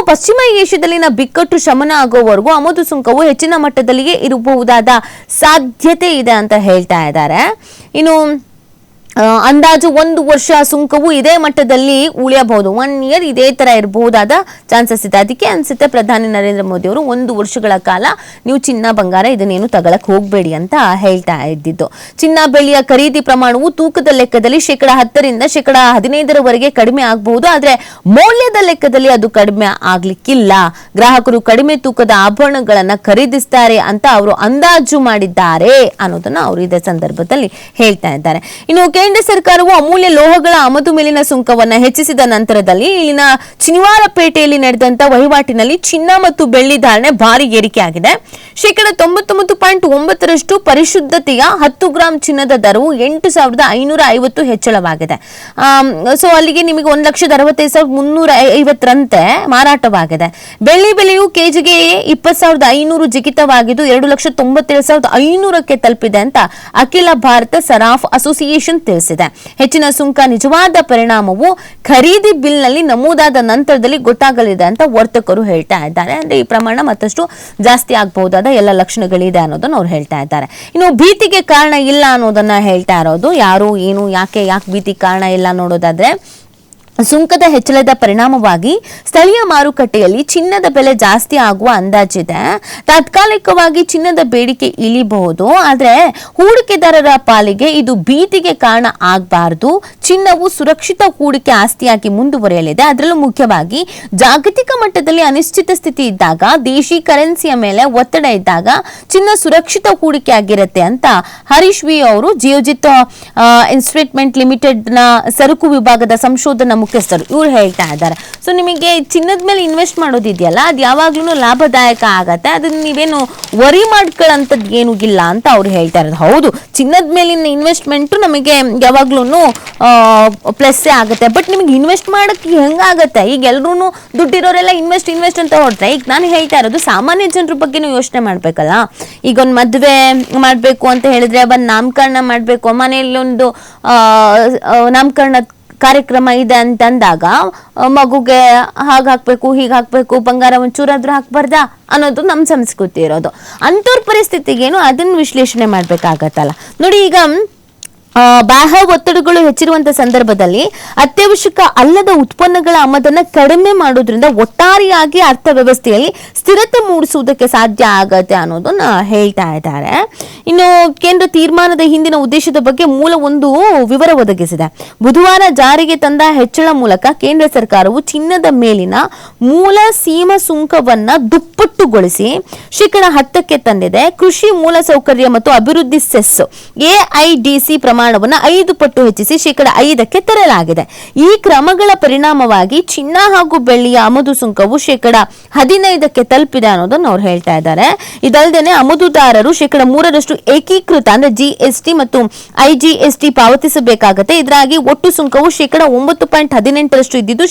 ಪಶ್ಚಿಮ ಏಷ್ಯಾದಲ್ಲಿನ ಬಿಕ್ಕಟ್ಟು ಶಮನ ಆಗೋವರೆಗೂ ಆಮದು ಸುಂಕವು ಹೆಚ್ಚಿನ ಮಟ್ಟದಲ್ಲಿಯೇ ಇರಬಹುದಾದ ಸಾಧ್ಯತೆ ಇದೆ ಅಂತ ಹೇಳ್ತಾ ಇದ್ದಾರೆ. ಇನ್ನು ಅಂದಾಜು 1 ವರ್ಷ ಸುಂಕವು ಇದೇ ಮಟ್ಟದಲ್ಲಿ ಉಳಿಯಬಹುದು. 1 ಇಯರ್ ಇದೇ ತರ ಇರಬಹುದಾದ ಚಾನ್ಸಸ್ ಇದೆ. ಅದಕ್ಕೆ ಅನ್ಸುತ್ತೆ ಪ್ರಧಾನಿ ನರೇಂದ್ರ ಮೋದಿ ಅವರು 1 ವರ್ಷಗಳ ಕಾಲ ನೀವು ಚಿನ್ನ ಬಂಗಾರ ಇದನ್ನೇನು ತಗೊಳಕ್ ಹೋಗ್ಬೇಡಿ ಅಂತ ಹೇಳ್ತಾ ಇದ್ದಿದ್ದು. ಚಿನ್ನ ಬೆಳ್ಳಿಯ ಖರೀದಿ ಪ್ರಮಾಣವು ತೂಕದ ಲೆಕ್ಕದಲ್ಲಿ 10% 15% ಕಡಿಮೆ ಆಗಬಹುದು. ಆದ್ರೆ ಮೌಲ್ಯದ ಲೆಕ್ಕದಲ್ಲಿ ಅದು ಕಡಿಮೆ ಆಗ್ಲಿಕ್ಕಿಲ್ಲ. ಗ್ರಾಹಕರು ಕಡಿಮೆ ತೂಕದ ಆಭರಣಗಳನ್ನ ಖರೀದಿಸ್ತಾರೆ ಅಂತ ಅವರು ಅಂದಾಜು ಮಾಡಿದ್ದಾರೆ ಅನ್ನೋದನ್ನ ಅವರು ಇದೇ ಸಂದರ್ಭದಲ್ಲಿ ಹೇಳ್ತಾ ಇದ್ದಾರೆ. ಇನ್ನು ಕೇಂದ್ರ ಸರ್ಕಾರವು ಅಮೂಲ್ಯ ಲೋಹಗಳ ಆಮದು ಮೇಲಿನ ಸುಂಕವನ್ನ ಹೆಚ್ಚಿಸಿದ ನಂತರದಲ್ಲಿ ಇಲ್ಲಿನ ಚಿನಿವಾರಪೇಟೆಯಲ್ಲಿ ನಡೆದಂತ ವಹಿವಾಟಿನಲ್ಲಿ ಚಿನ್ನ ಮತ್ತು ಬೆಳ್ಳಿ ಧಾರಣೆ ಭಾರಿ ಏರಿಕೆ ಆಗಿದೆ. 99.9% ಪರಿಶುದ್ಧತೆಯ 10 ಗ್ರಾಂ ಚಿನ್ನದ ದರವು 8,550 ಹೆಚ್ಚಳವಾಗಿದೆ. ಸೊ ಅಲ್ಲಿಗೆ ನಿಮಗೆ 1,65,350ರಂತೆ ಮಾರಾಟವಾಗಿದೆ. ಬೆಳ್ಳಿ ಬೆಲೆಯು ಕೆಜಿಗೆ 20,500 ಜಿಗಿತವಾಗಿದ್ದು 2,97,500ಕ್ಕೆ ತಲುಪಿದೆ ಅಂತ ಅಖಿಲ ಭಾರತ ಸರಾಫ್ ಅಸೋಸಿಯೇಷನ್ ತಿಳಿಸಿದೆ. ಹೆಚ್ಚಿನ ಸುಂಕ ನಿಜವಾದ ಪರಿಣಾಮವು ಖರೀದಿ ಬಿಲ್ ನಲ್ಲಿ ನಮೂದಾದ ನಂತರದಲ್ಲಿ ಗೊತ್ತಾಗಲಿದೆ ಅಂತ ವರ್ತಕರು ಹೇಳ್ತಾ ಇದ್ದಾರೆ. ಅಂದ್ರೆ ಈ ಪ್ರಮಾಣ ಮತ್ತಷ್ಟು ಜಾಸ್ತಿ ಆಗಬಹುದಾದ ಎಲ್ಲ ಲಕ್ಷಣಗಳಿದೆ ಅನ್ನೋದನ್ನ ಅವ್ರು ಹೇಳ್ತಾ ಇದ್ದಾರೆ. ಇನ್ನು ಭೀತಿಗೆ ಕಾರಣ ಇಲ್ಲ ಅನ್ನೋದನ್ನ ಹೇಳ್ತಾ ಇರೋದು ಯಾರು ಏನು ಯಾಕೆ ಭೀತಿ ಕಾರಣ ಇಲ್ಲ ನೋಡೋದಾದ್ರೆ, ಸುಂಕದ ಹೆಚ್ಚಳದ ಪರಿಣಾಮವಾಗಿ ಸ್ಥಳೀಯ ಮಾರುಕಟ್ಟೆಯಲ್ಲಿ ಚಿನ್ನದ ಬೆಲೆ ಜಾಸ್ತಿ ಆಗುವ ಅಂದಾಜಿದೆ. ತಾತ್ಕಾಲಿಕವಾಗಿ ಚಿನ್ನದ ಬೇಡಿಕೆ ಇಳಿಬಹುದು. ಆದ್ರೆ ಹೂಡಿಕೆದಾರರ ಪಾಲಿಗೆ ಇದು ಭೀತಿಗೆ ಕಾರಣ ಆಗಬಾರದು. ಚಿನ್ನವು ಸುರಕ್ಷಿತ ಹೂಡಿಕೆ ಆಸ್ತಿಯಾಗಿ ಮುಂದುವರಿಯಲಿದೆ. ಅದರಲ್ಲೂ ಮುಖ್ಯವಾಗಿ ಜಾಗತಿಕ ಮಟ್ಟದಲ್ಲಿ ಅನಿಶ್ಚಿತ ಸ್ಥಿತಿ ಇದ್ದಾಗ, ದೇಶಿ ಕರೆನ್ಸಿಯ ಮೇಲೆ ಒತ್ತಡ ಇದ್ದಾಗ ಚಿನ್ನ ಸುರಕ್ಷಿತ ಹೂಡಿಕೆ ಆಗಿರುತ್ತೆ ಅಂತ ಹರೀಶ್ ವಿ ಅವರು ಜಿಯೋಜಿತ್ ಇನ್ವೆಸ್ಟ್ಮೆಂಟ್ ಲಿಮಿಟೆಡ್ ನ ಸರಕು ವಿಭಾಗದ ಸಂಶೋಧನಾ ಮುಖ್ಯಸ್ಥರು ಇವ್ರು ಹೇಳ್ತಾ ಇದ್ದಾರೆ. ಸೊ ನಿಮಗೆ ಚಿನ್ನದ ಮೇಲೆ ಇನ್ವೆಸ್ಟ್ ಮಾಡೋದಿದೆಯಲ್ಲ, ಅದು ಯಾವಾಗ್ಲೂ ಲಾಭದಾಯಕ ಆಗತ್ತೆ. ಅದನ್ನ ನೀವೇನು ವರಿ ಮಾಡ್ಕೊಳ್ಳೋಂಥದ್ದು ಏನು ಇಲ್ಲ ಅಂತ ಅವ್ರು ಹೇಳ್ತಾ ಇರೋದು. ಹೌದು, ಚಿನ್ನದ ಮೇಲಿನ ಇನ್ವೆಸ್ಟ್ಮೆಂಟ್ ನಮಗೆ ಯಾವಾಗ್ಲೂ ಪ್ಲಸ್ಸೇ ಆಗುತ್ತೆ. ಬಟ್ ನಿಮಗೆ ಇನ್ವೆಸ್ಟ್ ಮಾಡಕ್ಕೆ ಹೆಂಗಾಗತ್ತೆ? ಈಗ ಎಲ್ರೂ ದುಡ್ಡಿರೋರೆಲ್ಲ ಇನ್ವೆಸ್ಟ್ ಅಂತ ಹೊರಟ್ರೆ, ಈಗ ನಾನು ಹೇಳ್ತಾ ಇರೋದು ಸಾಮಾನ್ಯ ಜನರ ಬಗ್ಗೆನೂ ಯೋಚನೆ ಮಾಡ್ಬೇಕಲ್ಲ. ಈಗ ಒಂದು ಮದುವೆ ಮಾಡ್ಬೇಕು ಅಂತ ಹೇಳಿದ್ರೆ, ಒಂದು ನಾಮಕರಣ ಮಾಡ್ಬೇಕು, ಮನೆಯಲ್ಲಿ ಒಂದು ನಾಮಕರಣ ಕಾರ್ಯಕ್ರಮ ಇದೆ ಅಂತಂದಾಗ ಮಗುಗೆ ಹಾಕ್ಬೇಕು ಹೀಗೆ ಹಾಕ್ಬೇಕು, ಬಂಗಾರ ಒಂಚೂರಾದ್ರೂ ಹಾಕ್ಬಾರ್ದಾ ಅನ್ನೋದು ನಮ್ಮ ಸಂಸ್ಕೃತಿ ಇರೋದು. ಅಂಥವ್ರ ಪರಿಸ್ಥಿತಿಗೇನು ಅದನ್ನು ವಿಶ್ಲೇಷಣೆ ಮಾಡ್ಬೇಕಾಗತ್ತಲ್ಲ. ನೋಡಿ, ಈಗ ಬಾಹ್ಯ ಒತ್ತಡಗಳು ಹೆಚ್ಚಿರುವಂತಹ ಸಂದರ್ಭದಲ್ಲಿ ಅತ್ಯವಶ್ಯಕ ಅಲ್ಲದ ಉತ್ಪನ್ನಗಳ ಆಮದನ್ನ ಕಡಿಮೆ ಮಾಡೋದ್ರಿಂದ ಒಟ್ಟಾರೆಯಾಗಿ ಅರ್ಥವ್ಯವಸ್ಥೆಯಲ್ಲಿ ಸ್ಥಿರತೆ ಮೂಡಿಸುವುದಕ್ಕೆ ಸಾಧ್ಯ ಆಗತ್ತೆ ಅನ್ನೋದನ್ನ ಹೇಳ್ತಾ ಇದ್ದಾರೆ. ಇನ್ನು ಕೇಂದ್ರ ತೀರ್ಮಾನದ ಹಿಂದಿನ ಉದ್ದೇಶದ ಬಗ್ಗೆ ಮೂಲ ಒಂದು ವಿವರ ಒದಗಿಸಿದೆ. ಬುಧವಾರ ಜಾರಿಗೆ ತಂದ ಹೆಚ್ಚಳ ಮೂಲಕ ಕೇಂದ್ರ ಸರ್ಕಾರವು ಚಿನ್ನದ ಮೇಲಿನ ಮೂಲ ಸೀಮಾ ಸುಂಕವನ್ನ ದುಪ್ಪಟ್ಟುಗೊಳಿಸಿ 10% ತಂದಿದೆ. ಕೃಷಿ ಮೂಲಸೌಕರ್ಯ ಮತ್ತು ಅಭಿವೃದ್ಧಿ ಸೆಸ್ AIDC ಪ್ರಮಾಣವನ್ನು 5 ಪಟ್ಟು ಹೆಚ್ಚಿಸಿ 5% ತರಲಾಗಿದೆ. ಈ ಕ್ರಮಗಳ ಪರಿಣಾಮವಾಗಿ ಚಿನ್ನ ಹಾಗೂ ಬೆಳ್ಳಿಯ ಆಮದು ಸುಂಕವು 15% ತಲುಪಿದೆ ಅನ್ನೋದನ್ನು ಅವ್ರು ಹೇಳ್ತಾ ಇದ್ದಾರೆ. ಇದಲ್ಲದೆ ಆಮದುದಾರರು 3% ಏಕೀಕೃತ ಅಂದ್ರೆ GST ಮತ್ತು IGST ಪಾವತಿಸಬೇಕಾಗುತ್ತೆ. ಇದರಾಗಿ ಒಟ್ಟು ಸುಂಕವು 9.18% ಇದ್ದಿದ್ದು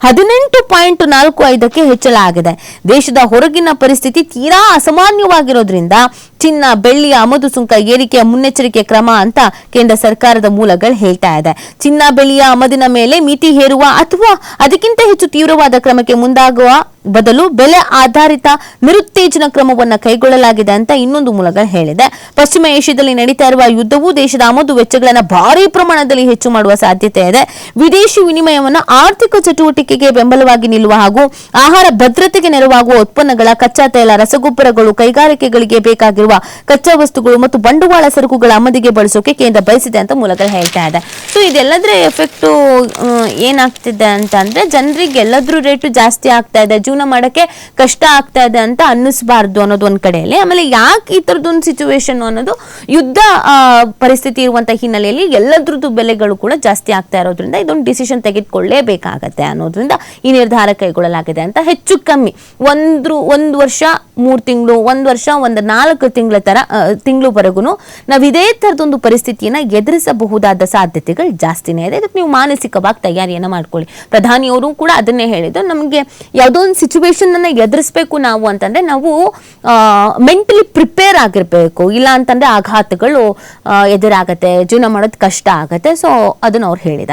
18.45ಕ್ಕೆ ಹೆಚ್ಚಳ ಆಗಿದೆ. ದೇಶದ ಹೊರಗಿನ ಪರಿಸ್ಥಿತಿ ತೀರಾ ಅಸಾಮಾನ್ಯವಾಗಿರೋದ್ರಿಂದ ಚಿನ್ನ ಬೆಳ್ಳಿಯ ಆಮದು ಸುಂಕ ಏರಿಕೆಯ ಮುನ್ನೆಚ್ಚರಿಕೆ ಕ್ರಮ ಅಂತ ಕೇಂದ್ರ ಸರ್ಕಾರದ ಮೂಲಗಳು ಹೇಳ್ತಾ ಇದೆ. ಚಿನ್ನ ಬೆಳ್ಳಿಯ ಆಮದಿನ ಮೇಲೆ ಮಿತಿ ಹೇರುವ ಅಥವಾ ಅದಕ್ಕಿಂತ ಹೆಚ್ಚು ತೀವ್ರವಾದ ಕ್ರಮಕ್ಕೆ ಮುಂದಾಗುವ ಬದಲು ಬೆಲೆ ಆಧಾರಿತ ನಿರುತ್ತೇಜನ ಕ್ರಮವನ್ನು ಕೈಗೊಳ್ಳಲಾಗಿದೆ ಅಂತ ಇನ್ನೊಂದು ಮೂಲಗಳು ಹೇಳಿದೆ. ಪಶ್ಚಿಮ ಏಷ್ಯಾದಲ್ಲಿ ನಡೀತಾ ಇರುವ ಯುದ್ಧವು ದೇಶದ ಆಮದು ವೆಚ್ಚಗಳನ್ನು ಭಾರಿ ಪ್ರಮಾಣದಲ್ಲಿ ಹೆಚ್ಚು ಮಾಡುವ ಸಾಧ್ಯತೆ ಇದೆ. ವಿದೇಶಿ ವಿನಿಮಯವನ್ನು ಆರ್ಥಿಕ ಚಟುವಟಿಕೆಗೆ ಬೆಂಬಲವಾಗಿ ನಿಲ್ಲುವ ಹಾಗೂ ಆಹಾರ ಭದ್ರತೆಗೆ ನೆರವಾಗುವ ಉತ್ಪನ್ನಗಳ ಕಚ್ಚಾ ತೈಲ, ರಸಗೊಬ್ಬರಗಳು, ಕೈಗಾರಿಕೆಗಳಿಗೆ ಬೇಕಾಗಿರುವ ಕಚ್ಚಾ ವಸ್ತುಗಳು ಮತ್ತು ಬಂಡವಾಳ ಸರಕುಗಳ ಆಮದಿಗೆ ಬಳಸೋಕೆ ಕೇಂದ್ರ ಬಯಸಿದೆ ಅಂತ ಮೂಲಗಳು ಹೇಳ್ತಾ ಇದೆ. ಸೊ ಇದೆಲ್ಲದರ ಎಫೆಕ್ಟ್ ಏನಾಗ್ತಿದೆ ಅಂತಂದ್ರೆ, ಜನರಿಗೆ ಎಲ್ಲದ್ರ ರೇಟು ಜಾಸ್ತಿ ಆಗ್ತಾ ಇದೆ, ಜೀವನ ಮಾಡಕ್ಕೆ ಕಷ್ಟ ಆಗ್ತಾ ಇದೆ ಅಂತ ಅನ್ನಿಸಬಾರ್ದು ಅನ್ನೋದು ಒಂದ್ ಕಡೆಯಲ್ಲಿ. ಆಮೇಲೆ ಯಾಕೆ ಈ ತರದೊಂದು ಸಿಚುವೇಶನ್ ಅನ್ನೋದು, ಯುದ್ಧ ಪರಿಸ್ಥಿತಿ ಇರುವಂತಹ ಹಿನ್ನೆಲೆಯಲ್ಲಿ ಎಲ್ಲದ್ರದ್ದು ಬೆಲೆಗಳು ಕೂಡ ಜಾಸ್ತಿ ಆಗ್ತಾ ಇರೋದ್ರಿಂದ ಇದೊಂದು ಡಿಸಿಷನ್ ತೆಗೆದುಕೊಳ್ಳೇಬೇಕಾಗತ್ತೆ ಅನ್ನೋದ್ರಿಂದ ಈ ನಿರ್ಧಾರ ಕೈಗೊಳ್ಳಲಾಗಿದೆ ಅಂತ. ಹೆಚ್ಚು ಕಮ್ಮಿ ಒಂದು ವರ್ಷ 3 ತಿಂಗಳು, 1 ವರ್ಷ 4 ತಿಂಗಳವರೆಗೂ ನಾವು ಇದೇ ತರದೊಂದು ಪರಿಸ್ಥಿತಿಯನ್ನ ಎದುರಿಸಬಹುದಾದ ಸಾಧ್ಯತೆಗಳು ಜಾಸ್ತಿನೇ ಇದೆ. ಇದಕ್ಕೆ ನೀವು ಮಾನಸಿಕವಾಗಿ ತಯಾರಿಯನ್ನ ಮಾಡ್ಕೊಳ್ಳಿ. ಪ್ರಧಾನಿಯವರು ಕೂಡ ಅದನ್ನೇ ಹೇಳಿದ್ರು, ನಮಗೆ ಯಾವುದೋ ಒಂದು ಸಿಚುವೇಶನ್ ಅನ್ನ ಎದುರಿಸಬೇಕು ನಾವು ಅಂತಂದ್ರೆ ನಾವು ಮೆಂಟಲಿ ಪ್ರಿಪೇರ್ ಆಗಿರ್ಬೇಕು. ಇಲ್ಲ ಅಂತಂದ್ರೆ ಆಘಾತಗಳು ಎದುರಾಗತ್ತೆ, ಜೀವನ ಮಾಡೋದು ಕಷ್ಟ ಆಗತ್ತೆ. ಸೊ ಅದನ್ನ ಅವ್ರು ಹೇಳಿದ್ದಾರೆ.